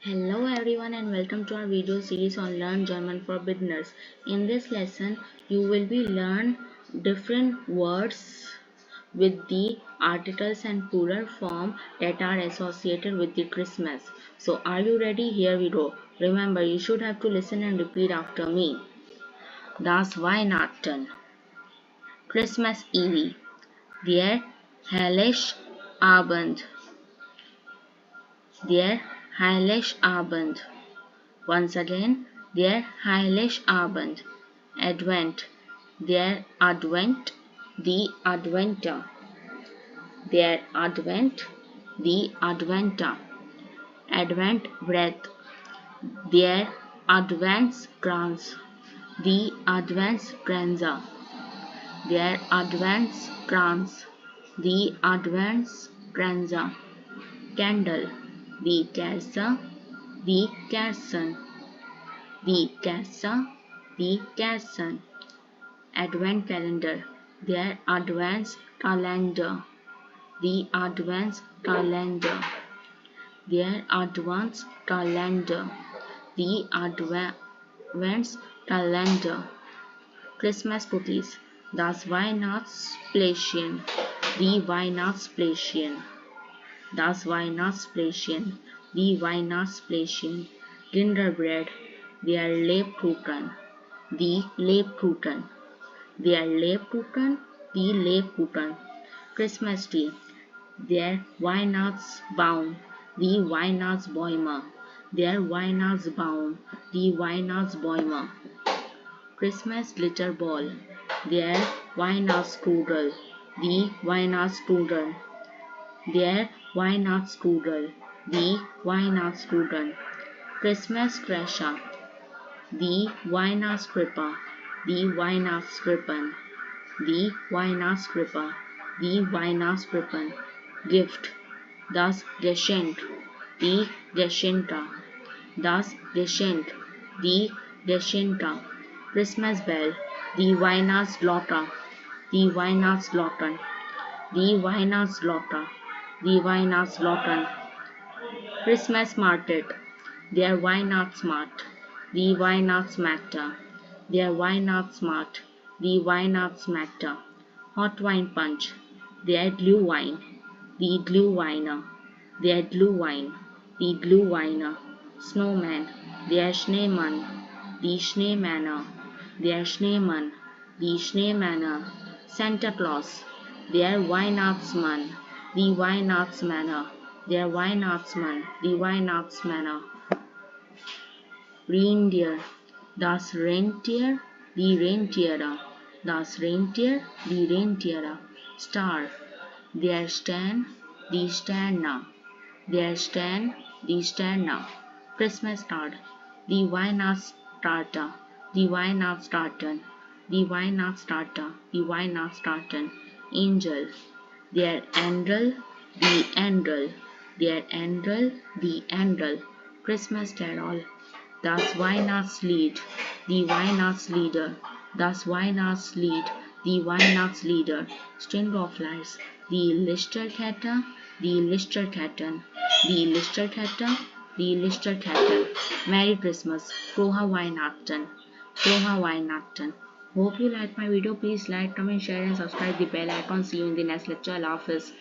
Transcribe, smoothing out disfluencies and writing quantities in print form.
Hello everyone and welcome to our video series on Learn German for Beginners. In this lesson, you will be learn different words with the articles and plural form that are associated with the Christmas. So are you ready? Here we go. Remember, you should have to listen and repeat after me. Das Weihnachten, Christmas Eve, der Heiligabend, der Heiligabend. Once again, der Heiligabend, Advent, der Advent, the Adventer, der Advent, the Adventer, Advent wreath, der Adventskranz, the Adventskranze, der Adventskranz, the Adventskranze, candle, the Kerze, the Kerzen, the Kerze, the Kerzen, Advent calendar, their advance calendar, the advance calendar, their advance calendar, the advance calendar, Christmas cookies, das Weihnachtsplätzchen, the Weihnachtsplätzchen, das Weihnachtsplätzchen, die Weihnachtsplätzchen, Gingerbread, der Lebkuchen, die Lebkuchen, der Lebkuchen, die Lebkuchen, Christmas tree, der Weihnachtsbaum, die Weihnachtsbäume, der Weihnachtsbaum, die Weihnachtsbäume, Christmas glitter ball, der Weihnachtsstrudel, die Weihnachtsstrudel, der Weihnachtsstrudel, die Weihnachtsstrudel, Christmas Crasher, die Weihnachtskrippe, die Weihnachtskrippen, die Weihnachtskrippe, die Weihnachtskrippen, Gift, das Geschenk, die Geschenke, das Geschenk, die Geschenke, Christmas Bell, die Weihnachtsglocke, die Weihnachtsglocken, die Weihnachtsglocke, die Weihnachtsglocken, Christmas Market, der Weihnachtsmarkt, die Weihnachtsmärkte, der Weihnachtsmarkt, die Weihnachtsmärkte, Hot Wine Punch, der Glühwein, die Glühweine, der Glühwein, die Glühweine, Snowman, der Schneemann, die Schneemänner, der Schneemann, die Schneemänner, Santa Claus, der Weihnachtsmann, die Weihnachtsmänner, der Weihnachtsmann, die Weihnachtsmänner, Reindeer, das Rentier, die Rentiere, das Rentier, die Rentiere, Star, der Stern, die Sterne, der Stern, die Sterne, Christmas Star, die Weihnachtsstarter, die Weihnachtsstarten, die Weihnachtsstarter, die Weihnachtsstarten, Angel, der Engel, die Engel, der Engel, die Engel, Christmas Carol, das Weihnachtslied, die Weihnachtslieder, das Weihnachtslied, die Weihnachtslieder, String of Lights, die Lichterkette, die Lichterketten, die Lichterkette, die Lichterketten, Merry Christmas, Frohe Weihnachten, Frohe Weihnachten. Hope you like my video. Please like, comment, share and subscribe the bell icon. See you in the next lecture. Allah Hafiz.